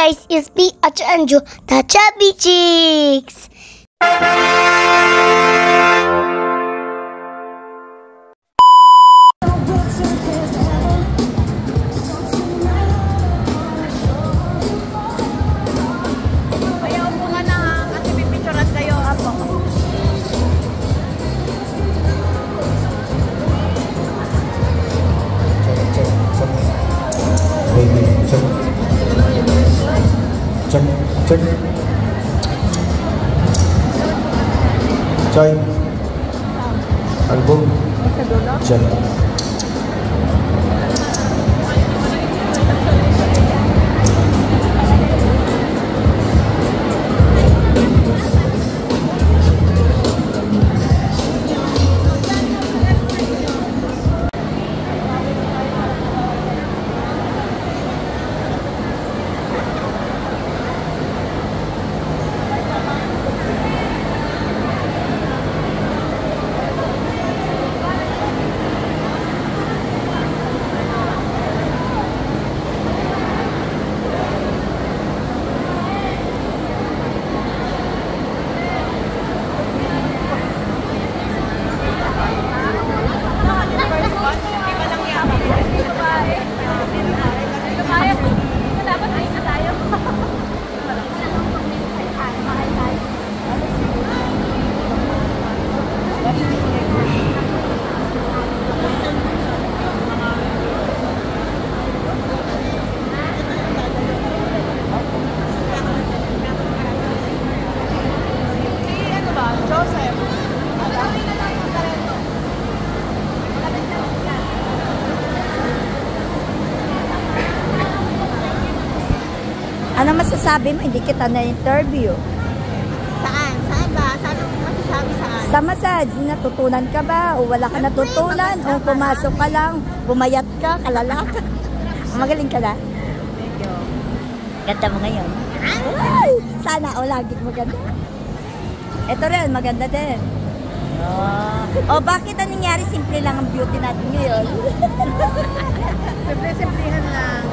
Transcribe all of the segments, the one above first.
guys, it's me, Acha Anju, the Chubby Chicks. Check. Choy. Album. Check. Ano masasabi mo? Hindi kita na-interview. Saan? Saan ba? Saan ang masasabi saan? Sa massage, natutunan ka ba? O wala ka natutunan? O pumasok ka lang, bumayat ka, kalala ka? Magaling ka na? Thank you. Ganda mo ngayon. Ay, sana o lagi maganda. Ito rin, maganda din. O bakit ang nangyari? Simple lang ang beauty natin ngayon. Simple-simplihan lang.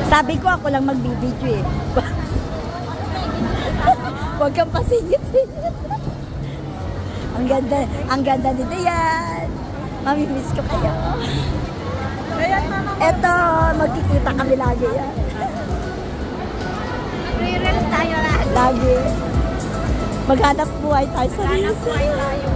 Sabi ko ako lang magbibidyo eh. Huwag kang pasingit-singit. Ang ganda ni Dayan. Mamimiss ko kayo. Eto, magkikita kami lagi yan. Re-reels tayo lahat. Lagi. Maghanap buhay tayo sa Maghanap buhay tayo.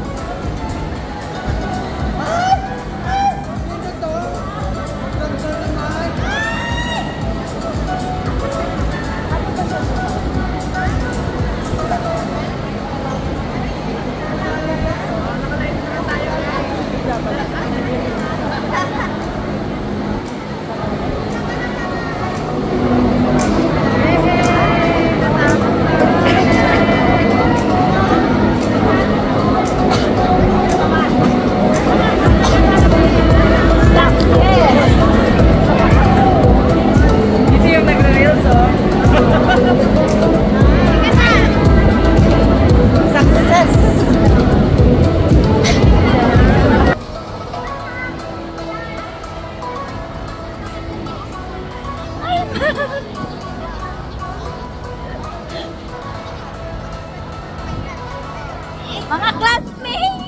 Mga classmates!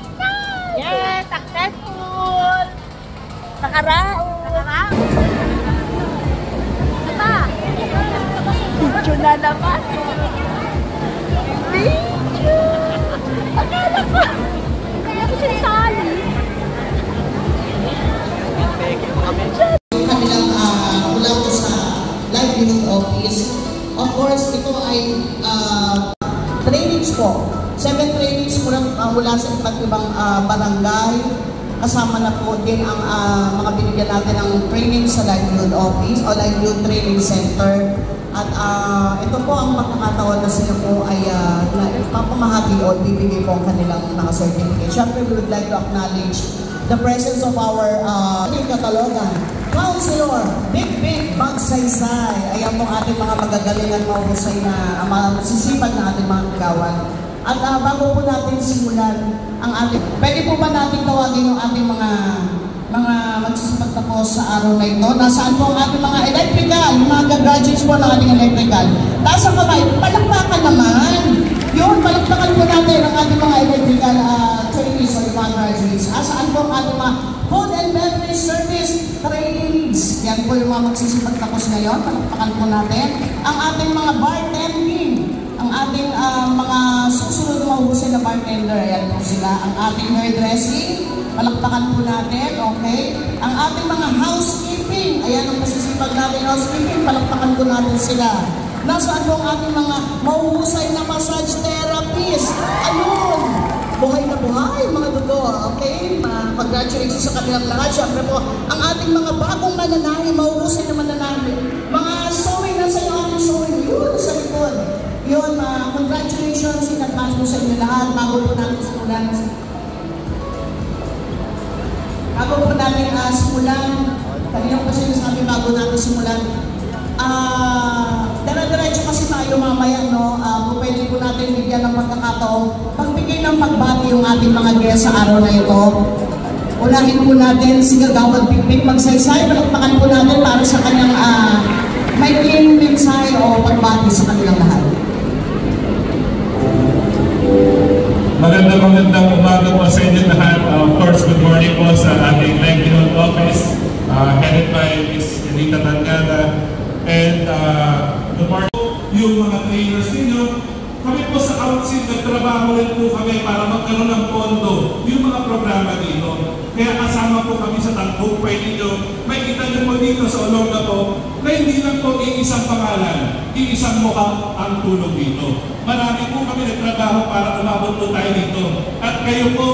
Yes! Successful! Nakaraon! Diba? Video na naman! Video! Akala ko! Kaya ko sinasali! Kanilang mula po sa Live Unit Office. Of course, ito ay trainings po. 7 trainings po mula sa iba't ibang barangay. Kasama na po din ang mga binigyan natin ng training sa Live Unit Office o Live Unit Training Center. At ito po ang magkakataon na sila po ay papamahagi o bibigay po ang kanilang mga certificate. Siyempre, we would like to acknowledge the presence of our Catalogan, Clown Councilor Big Magsaysay. Ayan po ating mga magagaling at mahusay na masisipag na ating mga kagawan. At bago po natin simulan ang ating, pwede po ba natin tawagin yung ating mga magsisipag tapos sa araw na ito? Nasaan po ang ating mga electrical, yung mga graduates po ng ating electrical? Taas ang kamay, palakpakan naman. Yun, palakpakan po natin ang ating mga electrical trainees o yung mga graduates. Saan po ang ating mga food and beverage service trainees? Yan po yung mga magsisipag tapos ngayon. Palakpakan po natin ang ating mga bartending, ang ating mga susunod na mahusay na bartender. Ayan po sila. Ang ating hairdressing, palakpakan po natin, okay? Ang ating mga housekeeping, ayan ang masisipag natin housekeeping, palakpakan po natin sila. Nasaan po ang ating mga mahuhusay na massage therapist? Ayun! Buhay na buhay, mga dugo, okay? Congratulations sa kanilang lahat. Siyempre po, ang ating mga bagong mananahi, mahuhusay na mananahi. Mga sewing, nasa yung ating sewing, yun, sa likod. Yun, congratulations, in-advance po sa inyo lahat. Bago po natin simulan. Kanina po sinasabi bago natin simulan. Diretso kasi tayo mamaya, no? Kung pwede po natin bigyan ng pagkakataon, pagbigay ng pagbati yung ating mga guests sa araw na ito. Unahin po natin si Kagawad Big Magsaysay. Palakpakan po natin para sa kanyang may clean mensahe o pagbati sa kanilang lahat. Magandang umaga po sa inyo lahat. Of course, good morning po sa ating Livelihood Office, headed by Ms. Elita Tangada. And good morning po yung mga trainers ninyo. Kami po sa council, nagtrabaho rin po kami para magkaroon ng pondo yung mga programa dito. Kaya kasama po kami sa tagumpay ninyo. May kita nyo po dito sa Olonga po na hindi lang po iisang pangalan, iisang mukha ang tulong dito. Marami po kami nagtrabaho para umabot po tayo dito. At kayo po,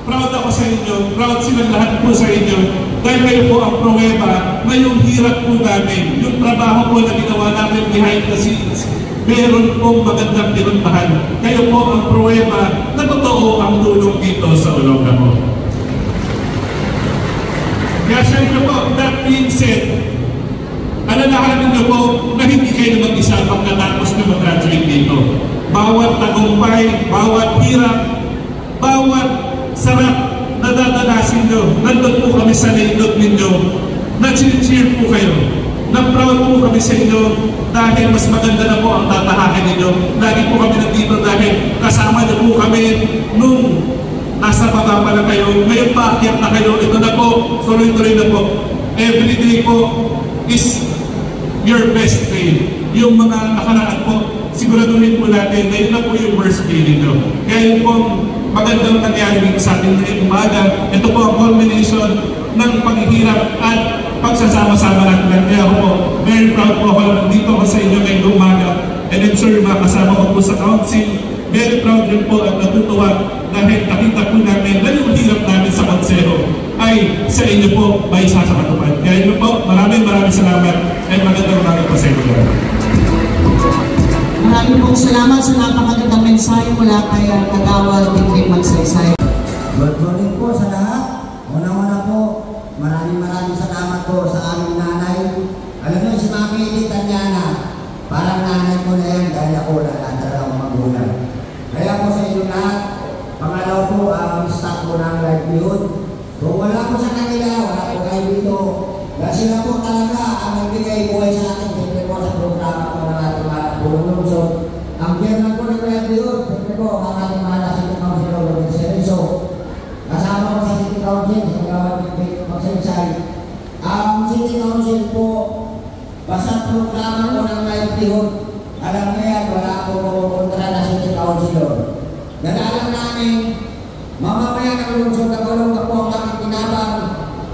proud ako sa inyo, proud silang lahat po sa inyo. Dahil kayo po ang pruweba na yung hirap po namin, yung trabaho po na ginawa namin behind the scenes, meron pong magandang pinuntahan. Kayo po ang pruweba na totoo ang tulong dito sa Olonga po. Kaya syempre po, that being said, alalahanin niyo po na hindi kayo mag-isa pagkatapos na mag-graduate dito. Bawat tagumpay, bawat hirap, bawat sarap na dadanasin nyo, nandun po kami sa lindot ninyo, na-cheer po kayo, na proud po kami sa inyo dahil mas maganda na po ang tatahakin ninyo. Lagi po kami nandito dahil kasama niyo po kami nung nasa baba pa lang kayo, ngayon paakyat na kayo, ito na po, tuloy-tuloy na po. Every day po is your best day. Yung mga nakaraan po, siguraduhin po natin na yun na po yung worst day ninyo. Kaya yun po magandang nangyari sa ating ngayong umaga. Ito po ang culmination ng paghihirap at pagsasama-sama natin. Kaya ako po, very proud po ako na nandito ako sa inyo ngayong umaga. And I'm sure makasama ko po sa council. Very proud rin po at natutuwa dahil nakita po namin na yung hirap namin sa konseho ay sa inyo po may sasakatupad. Kaya yun po, maraming salamat at magandang umaga po sa inyo. Maraming pong salamat sa napakagandang mensahe mula kay Kagawad Big Magsaysay. Good morning po sa lahat. Una-una po, maraming salamat po sa aming nanay. Alam niyo, si Mami Edith Tanyana, parang nanay ko na yan dahil ako nakatalagang magulang. Kaya po sa inyo lahat, pangalaw po ang staff po ng livelihood. Kung wala po sa kanila, wala po kayo dito. Dahil sila po talaga ang nagbigay buhay sa akin. Siyempre po sa programa po ng ating mga tulong. So, ang chairman po ng livelihood, siyempre po ang ating mga City Council Organization. So, kasama ko sa City Council, sa Kagawad Big Magsaysay. Ang City Council po, basta programa po ng livelihood, alam na yan, wala po kontra na City Council. Nalalang namin, mamamaya ng lungsod na Olonga po ang aking tinabang.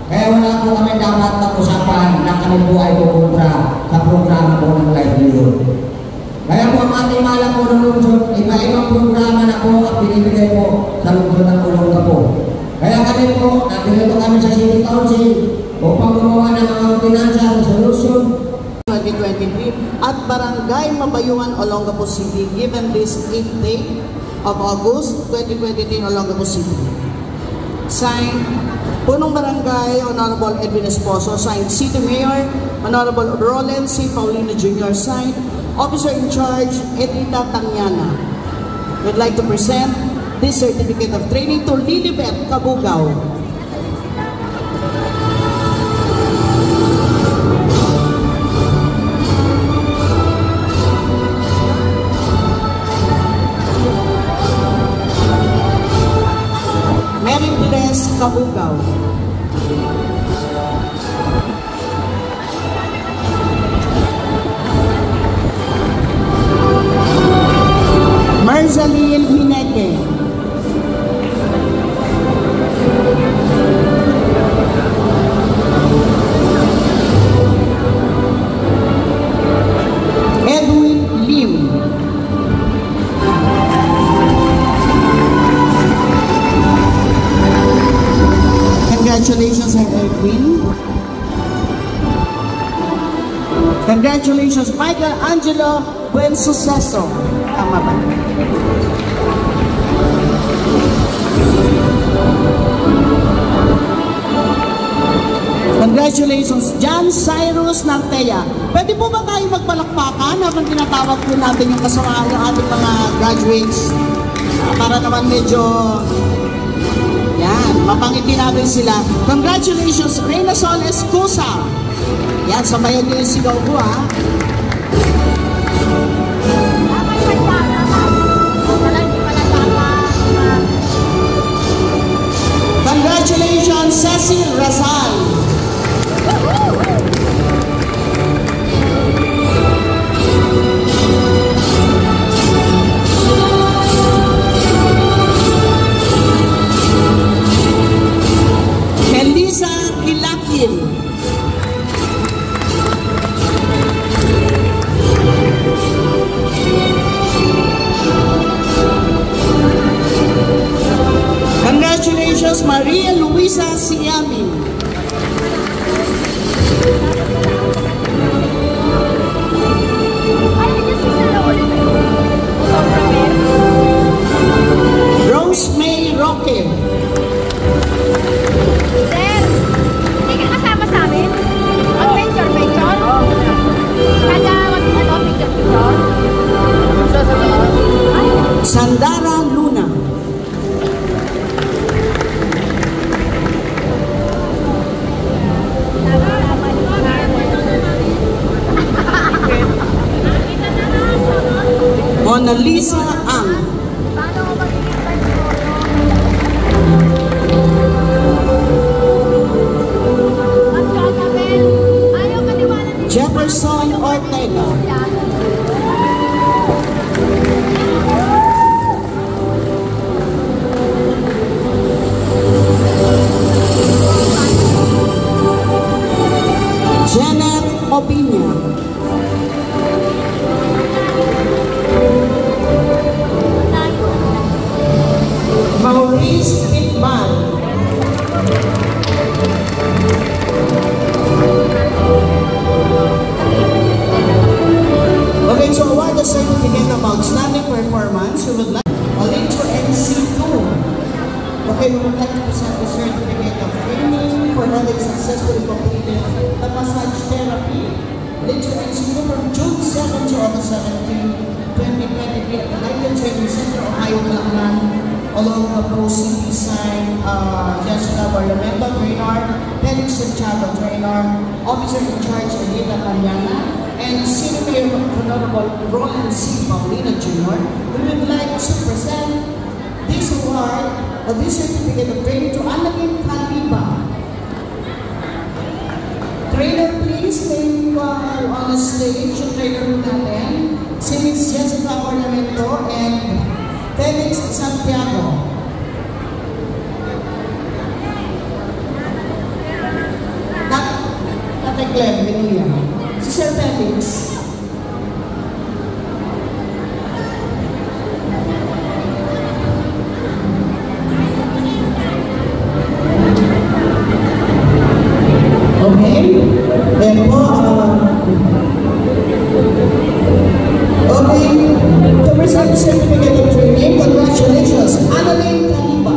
Kaya wala po kami dapat pag-usapan na kami po ay pupunta sa programa po ng livelihood. Kaya po ang ating malang po ng lungsod, iba-ibang programa na po at binibigay po sa lungsod ng Olonga po. Kaya kami po, nandito kami sa City Council upang gumawa ng mga financial solution 2023 at Barangay Mabayuan, Olongapo City, given this 8th day of August 2023 in Olongapo City. Signed, Punong Barangay, Honorable Edwin Esposo, signed City Mayor, Honorable Roland C. Paulino Jr., signed Officer in Charge, Edita Tanyana. We'd like to present this certificate of training to Lilibet Kabugao. Mary Bless Kabugao. Marzaline Minete. Edwin Lim. Congratulations, Sir Edwin. Congratulations, Michael Angelo Buensuceso. Tama ba? Congratulations, John Cyrus Nartea. Pwede po ba tayo magpalakpakan habang tinatawag po natin yung kasama ng ating mga graduates? Para naman medyo, yan, mapangiti natin sila. Congratulations, Reyna Sol Escusa. Yan, sabayan niyo yung sigaw ko, ha? Congratulations, Cecil Rasal. Melissa Kilakin. Congratulations, Maria Luisa Siamin. Rose May Roque. Sir, hindi ka kasama sa amin? Adventure? Kada picture? Sandara Luna. Mona Lisa Ang. Jefferson Ortega. Janet Opinia. Maurice Pitman. Okay, so award the certificate of outstanding performance. We would like to NC2. Okay, we would like to present the certificate of training for having successfully completed the massage therapy. Literature NC2 from June 7 to August 17, 2023 at the Lighted Training Center, Ohio, Lagnan, along the Pro-City sign, Jessica Barlamento, trainer, Felix Santiago, trainer, Officer in Charge, Edita Tanyana, and Senior Mayor Honorable Roland C. Paulino Jr. We would like to present this award or this certificate of training to Anakin Kaliba. Trainer, please take on the stage yung trainer natin, si Ms. Jessica Barlamento and Felix Santiago. Tatay Clem, Binuya. Si Sir Felix. Okay. Then po, okay. To present the certificate of training, congratulations, Annalyn Kaliba.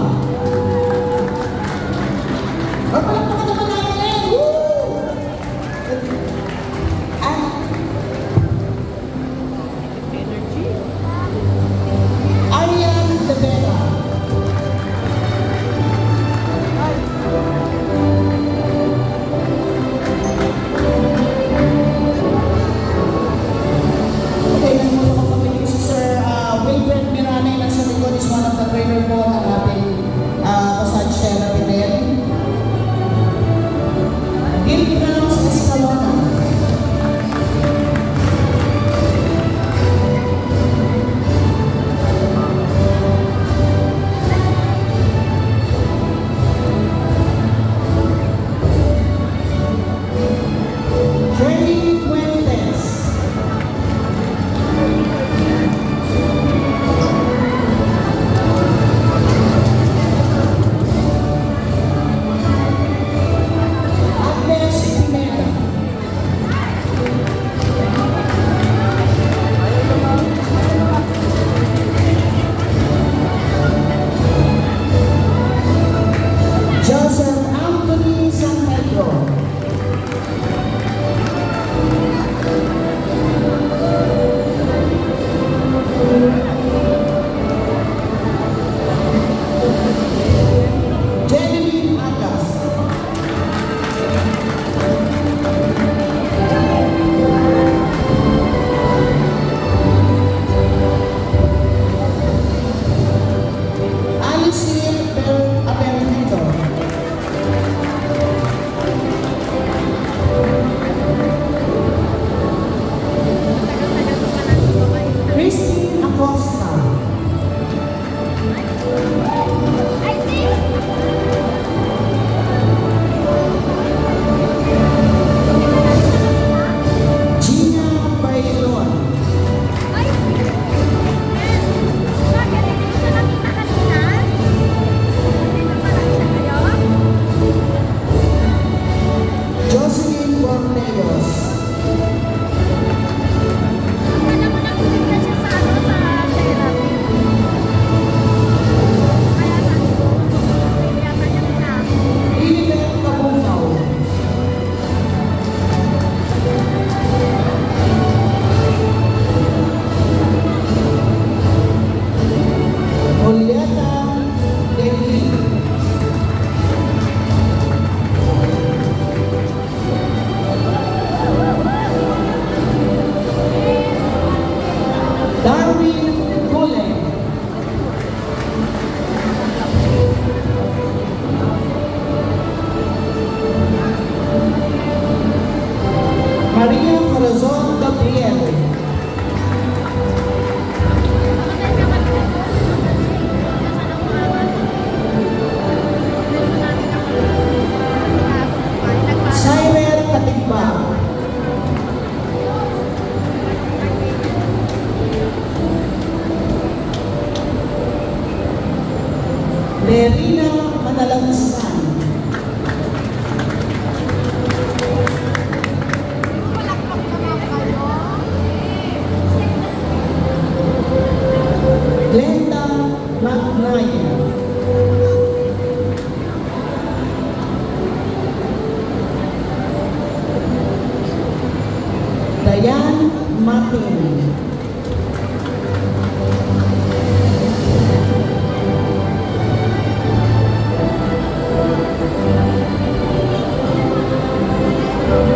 natin.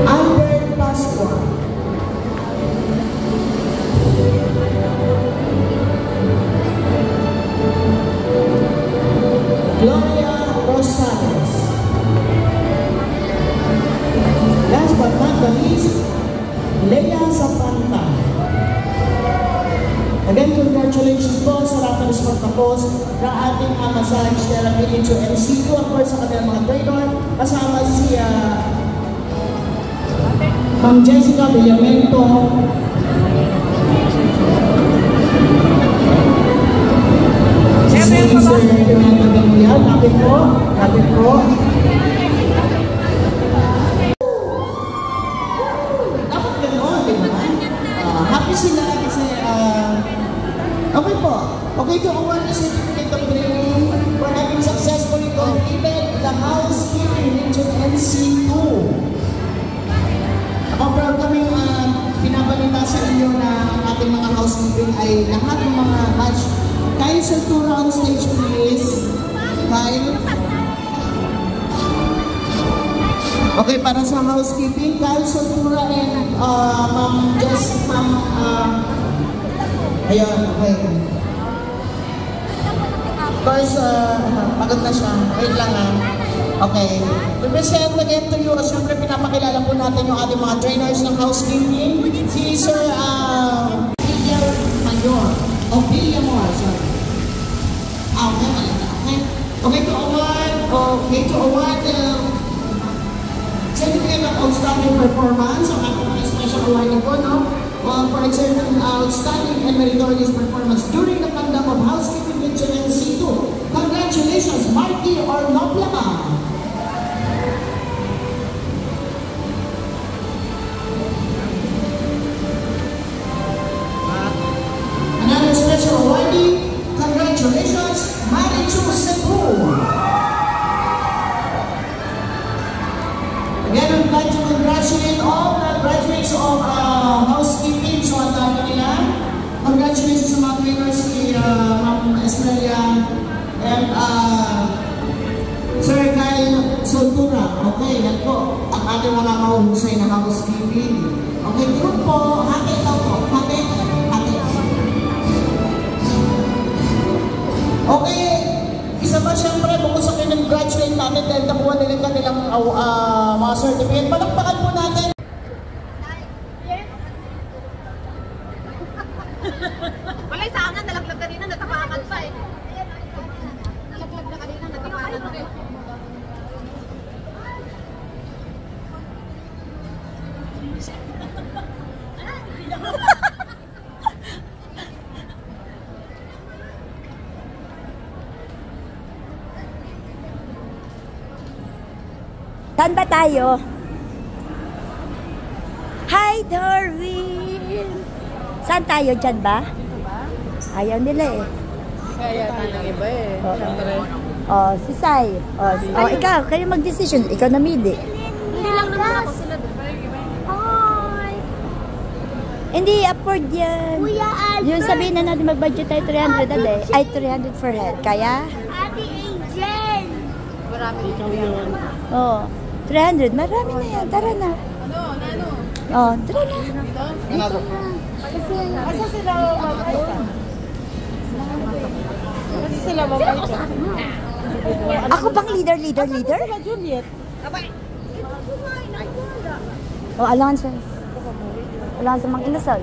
Albert Pascua. Gloria Rosales. Last but not the least, Lea Zapanta. Again, congratulations po sa lahat ng sport na post ng ating massage therapy into NC2. Of course, sa kanilang mga trainer, kasama si Ma'am Jessica Villamento. Si Sir Fernando Gamulian. Lapit po. Lapit po. Dapat gano'n, di ba? Happy sila kasi okay po. Okay to award the certificate of training for having successfully completed the housekeeping into NC2. Ako proud kaming pinabalita sa inyo na ang ating mga housekeeping ay lahat ng mga batch. Kyle Saltura on stage please. Kyle. Okay, para sa housekeeping, Kyle Saltura and Ma'am Jess, ayun, okay. Of course, pagod na siya. Wait lang Okay. To present again to you, siyempre pinapakilala po natin yung ating mga trainers ng housekeeping. Si Sir Miguel Mayor. O Villamor, sorry. Okay to award certificate of outstanding performance. Ang ating mga special awarding po, no? For exerting outstanding and meritorious performance during the conduct of housekeeping with NC2. Congratulations, Marky Ornoplama. Another special awardee, congratulations, Marichu Cebu. Again, I'd like to congratulate all the graduates of housekeeping. So, ang dami nila. Congratulations sa mga trainers ni Ma'am Estrella and Sir Kyle Saltura. Okay, yan po. Ang ating mga mahuhusay na housekeeping. Okay, group po. Hati daw po. Hati. Okay. Isa ba siyempre, bukod sa kinag-graduate natin dahil nakuha nila kanilang mga certificate. Palakpakan po natin. Walay sa angan, nalaglag kanina, natapakan pa eh. Nalaglag na kanina, natapakan pa eh. Saan ba tayo? Hi, Darwin! Saan tayo? Dyan ba? Ayaw nila eh. Kaya tanong iba eh. Si Sai. Ikaw, kayo mag-decision. Ikaw namili. Hindi lang naman ako sila doon. Hi! Hindi, afford yan. Kuya Albert. Yung sabihin na natin mag-budget tayo 300 a day. Ay, 300 for head. Kaya? Ate Angel. Marami dito yun. 300. Marami na yan. Tara na. Tara na. Asa sila mabait? Kasi sila mabait. Ako bang leader? Sila Juliet. Alonso. Alonso mang inasal.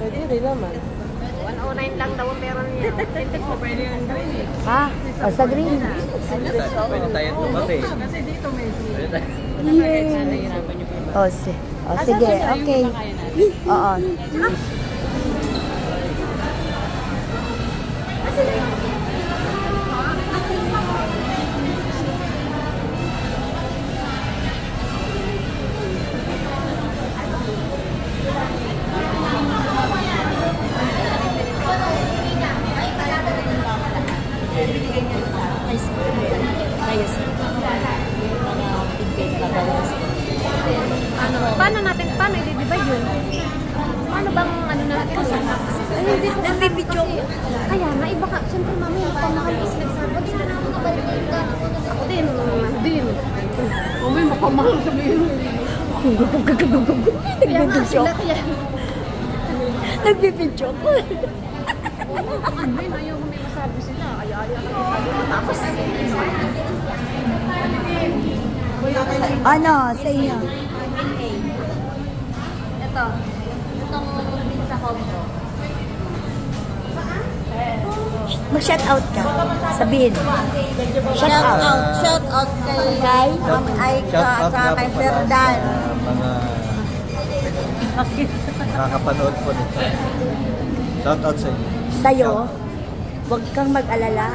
Pwede rin naman. 109 lang daw meron niya. Tintig mo pwede yung green eh. Sa green. Pwede tayo tumabi. Kasi dito may Sige, okay. Oo. Paano i-divide yun? Paano bang Nagbibidyo ko. Kaya nga, iba ka. Siyempre, mami, yung pamahal is nagsabi. Ba't sila naman nabalik ka? Ako din. Mami, mapamahal sabihin. Nagbibidyo ko. Nagbibidyo ko. Mami, ayaw mo may masabi sila. Ayaw ka. Tapos, Ano, sa inyo? ito. Itong pizza combo. Mag-shout out ka. Sabihin. Shout out. Shout out kay Kay? Ma'am Aika at Shout out kay nga po pala Ferdan. sa mga nakakapanood po nito. Shout out sa inyo. Sa'yo, huwag kang mag-alala.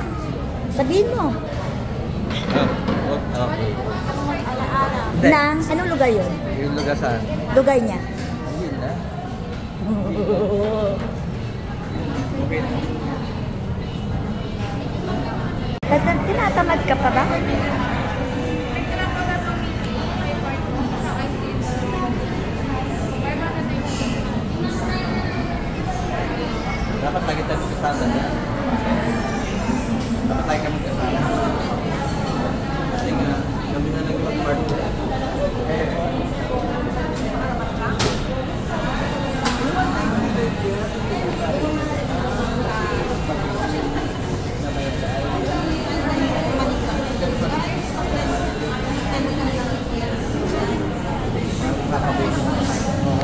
Sabihin mo. Okay. Hindi. Na, anong lugar yun? Yung lugar saan? Lugar niya. Yun na. Okay na. Tinatamad ka pa ba? Dapat lagi tayo magkasama na. Dapat lagi kami magkasama. Kasi nga, kami na lang mag-partner.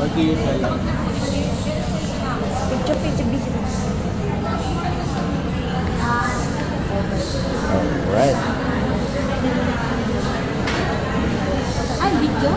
Okay, pala. Picture, busy. Alright. Ay, video?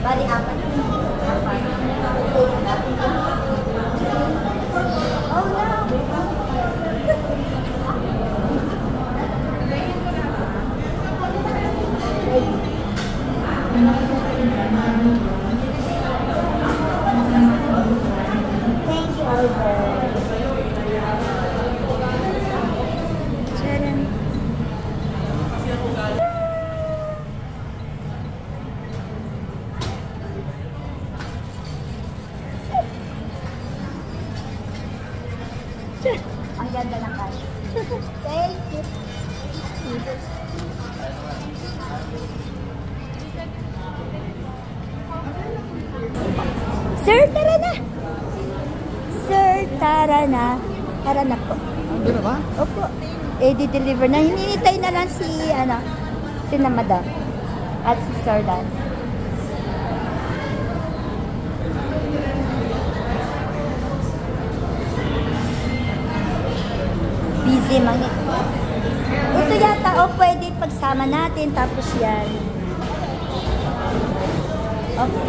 Bali, apat. Oh, thank you, Albert. Tadam. Ang ganda ng cash. Thank you. Sir, tara na. Sir, tara na. Tara na po. Doon na ba? Opo. Di-deliver na. Hinihintay na lang si na Madam. At si Sir Dan. Busy mangit. Ito yata, pwede pagsama natin, tapos yan. Okay.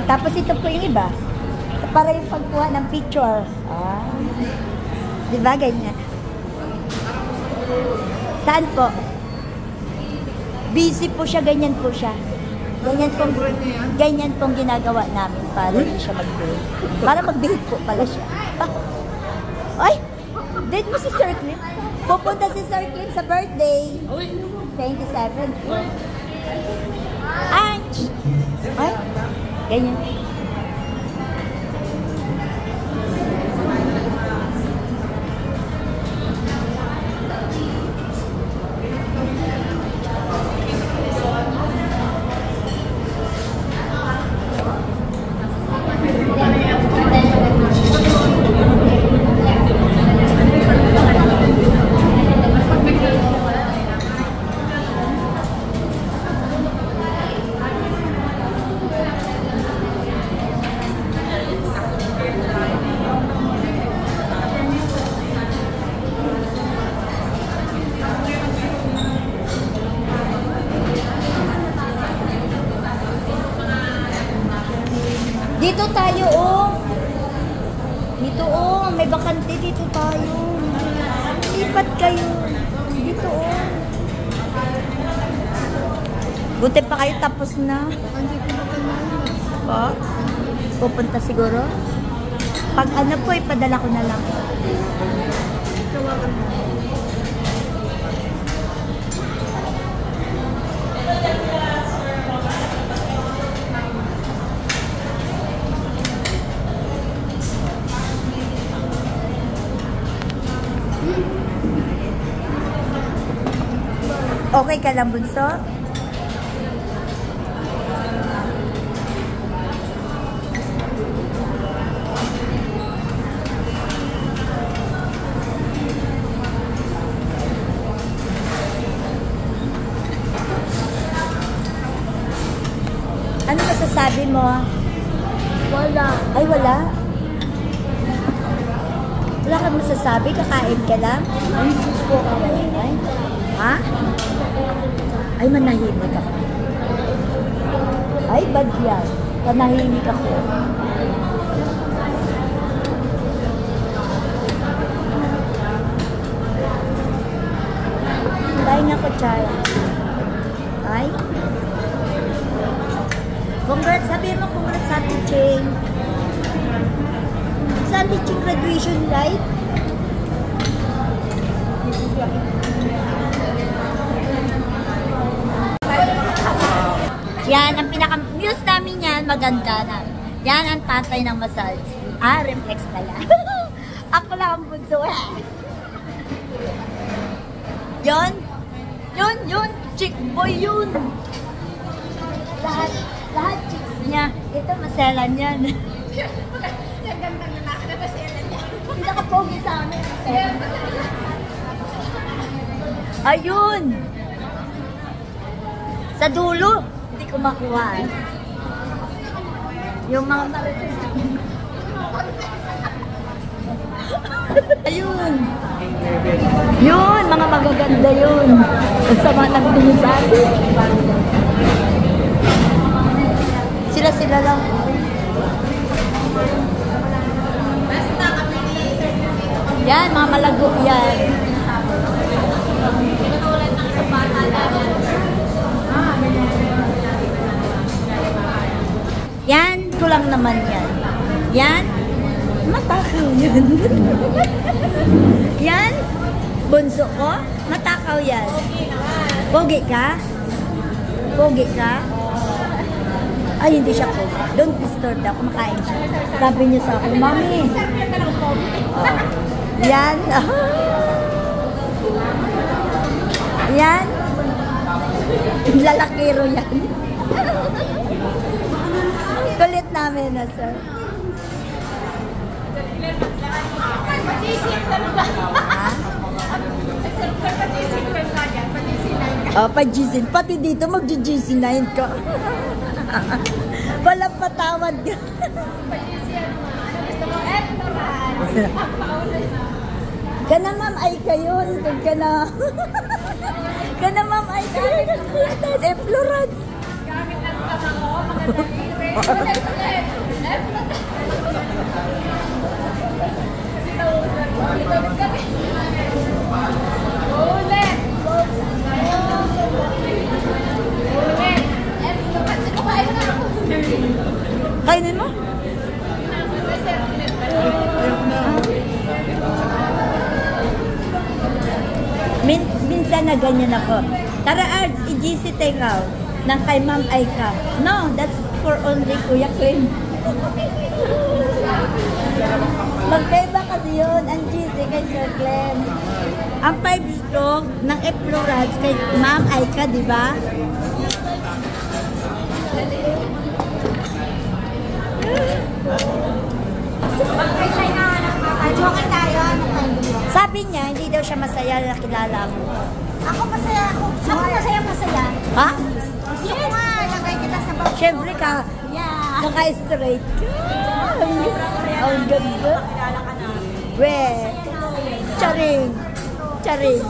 Tapos ito po yung iba. Para yung pagkuha ng picture. Diba, ganyan? Saan po? Busy po siya, ganyan po siya. Ganyan pong ginagawa namin para hindi siya mag-behave. Para mag-behave po pala siya. Ay! Date mo si Sir Clip? Pupunta si Sir Clip sa birthday. 27. Ay! Ganyan. Dito tayo, oh. Dito, oh. May bakante dito tayo. Lipat kayo. Dito, oh. Buti pa kayo tapos na. Pa? Pupunta siguro? Pag ano po, ipadala ko na lang. Okay ka lang, bunso? Ano masasabi mo? Wala. Ay, wala? Wala kang masasabi? Kakain ka lang? Ay, sus po kami. Ay, ha? Ay, manahimik ako. Ay, bad yan. Manahimik ako. Tayo na ko, Chara. Ay. Congrats, sabihin mo congrats sa Ate Ching. Sa Ate Ching graduation light. Yan, ang pinaka-news namin yan, maganda na. Yan ang tatay ng massage. Ah, reflex pala. Ako lang ang bunso. Yun. Chick boy yun. Lahat chicks niya. Ito, maselan yan. Yung ganda na nakakataselan niya. Pinaka-pogi sa amin. Ayun. Sa dulo. Hindi ko makuha. Yung mga marites. Ayun. Yun, mga magaganda yun. Ang sama nagtingin sa atin. Sila lang. Yan, mga malago yan. Yan, kulang naman yan. Yan, matakaw yan. Yan, bunso ko, matakaw yan. Pogi ka? Pogi ka? Ay, hindi siya pogi. Don't disturb daw, kumakain siya. Sabi niya sa akin, Mami. Oh. Yan. Yan. Lalakiro yan. Kulit namin na, sir. Oh, pa-GC. Pati dito mag-GC9 ka. Walang patawad ka. Kana ma'am ay kayo. Kana ma'am ay kayo. Florence. Gamit ng tama ko, magandang kainin mo? Minsan na ganyan ako. Tara Arts, i-GC takeout ng kay Ma'am Aika. No, that's for only Kuya Clem. Magkaiba kasi yun, ang GC kay Sir Clem. Ang 5 stroke ng Eflorance kay Ma'am Aika, di ba? Sabi niya, hindi daw siya masaya na kilala mo. Ako masaya ako. Ako masaya. Ha? Gusto ko nga, lagay kita sa bawang. Siyempre ka, Yeah. naka-straight ka. Ang ganda. We, charing.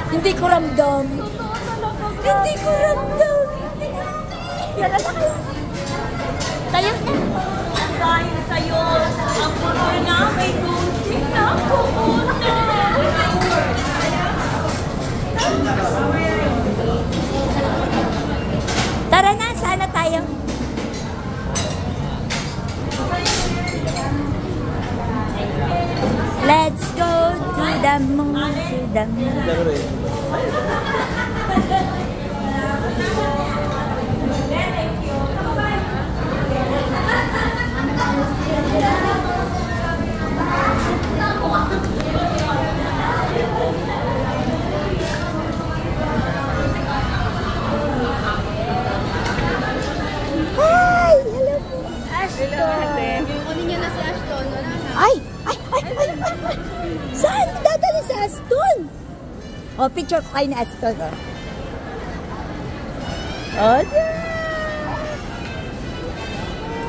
Hindi ko ramdam. Yan, Tayo na. Dahil sa'yo, ang puno na may gunting na kuuna. Tara na, saan na tayo? Let's go to the moon, to the moon. Hi! Hello po. Ashton. Kunin niya na si Ashton. Wala na. Ay! Ay! Ay! Ay! Ay! Saan dadali si Aston? O, picture ko kayo ni Aston. O. O,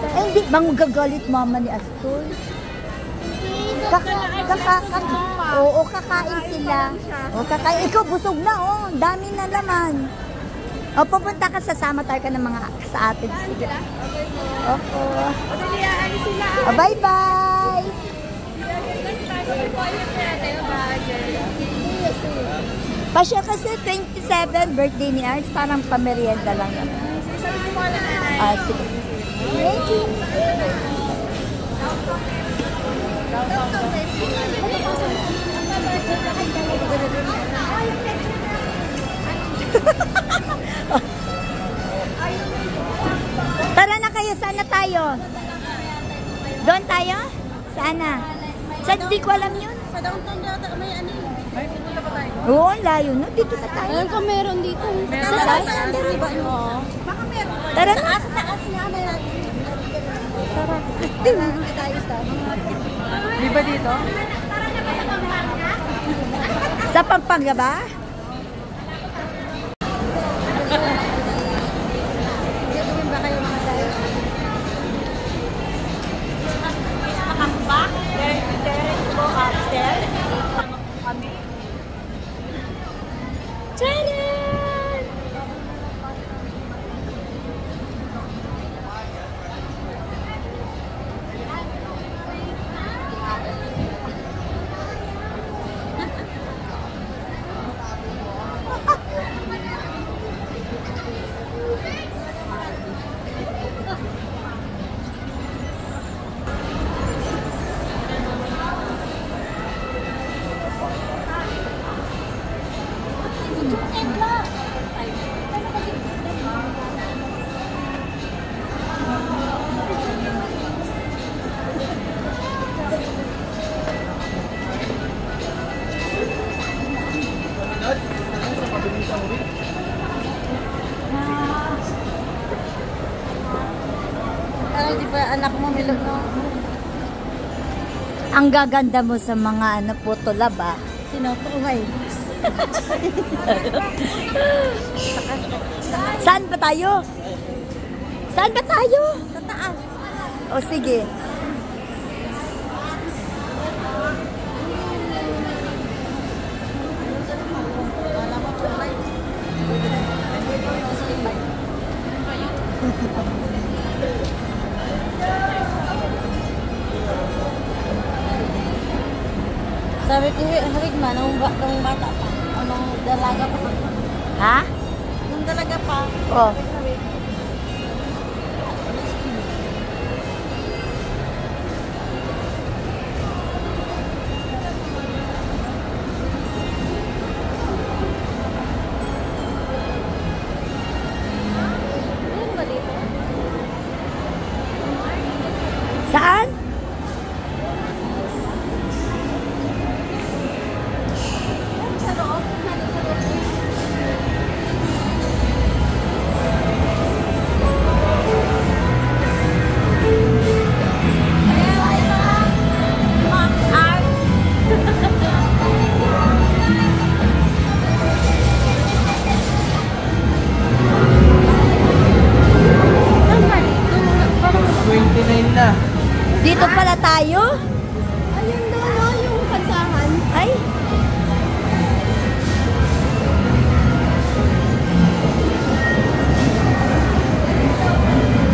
eh, hindi bang magagalit mama ni Aston? Oo, kakain sila. O, kakain. Ikaw, busog na, oh. Dami na laman. O, pupunta ka, sasama tayo ka ng mga sa atin. Sige. Opo. O, bye-bye. Pasya kasi 27 birthday ni Arts, parang pamerienda lang naman. Sige. Thank you. Tara na kayo, sana tayo. Doon tayo? Sana. Saan, di ko alam yun. Sa downtown yata, may ano yun. May pupunta pa tayo. Oo, ang layo na. Dito na tayo. Alam ka meron dito. Saan? Diba? Baka meron. Tara na. Taas na natin. Di ba dito? Sa Pampanga ba? Ano, di ba anak mo milog mo? Ang gaganda mo sa mga photo lab, ah. Sinutuhay. Saan ba tayo? Saan ba tayo? Sa taas. O sige. Sabi ko, harig man, nung bata pa. Nung dalaga pa. Ha? Nung dalaga pa. Oh. Ano ba dito? Saan? Sa loob. Ano sa loob? Dito pala tayo? Ayun doon, yung kantahan. Ay.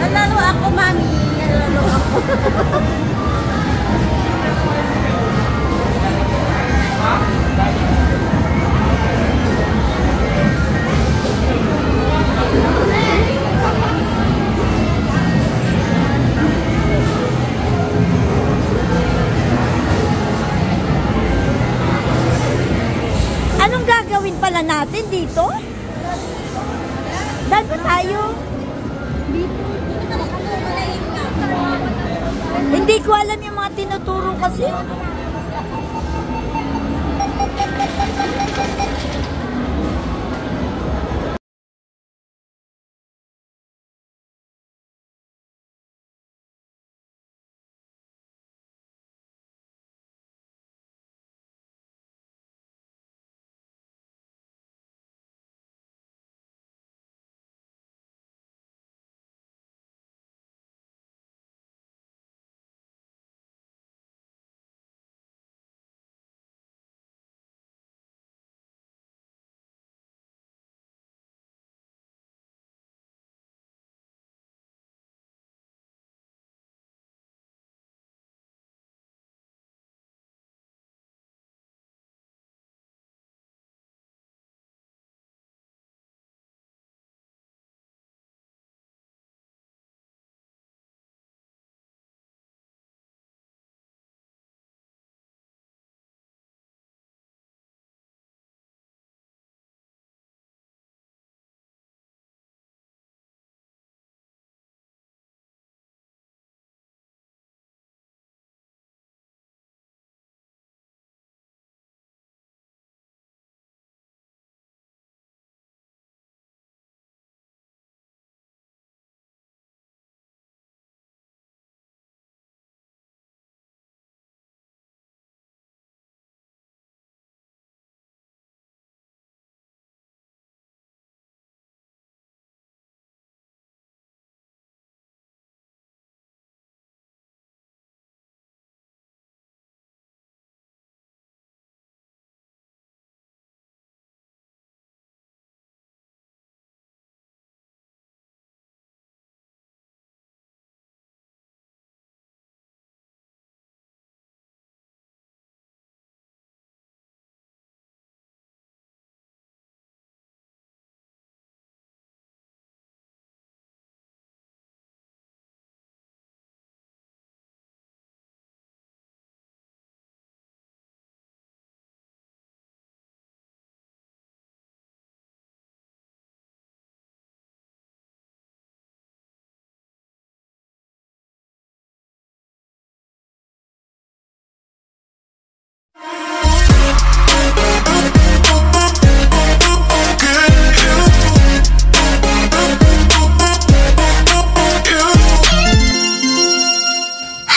Nalalo ako, mami. Anong gagawin pala natin dito? Saan ba tayo? Hindi ko alam yung mga tinuturo kasi.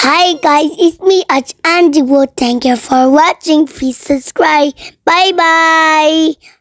Hi guys, it's me, Andy Wood. Thank you for watching. Please subscribe. Bye bye.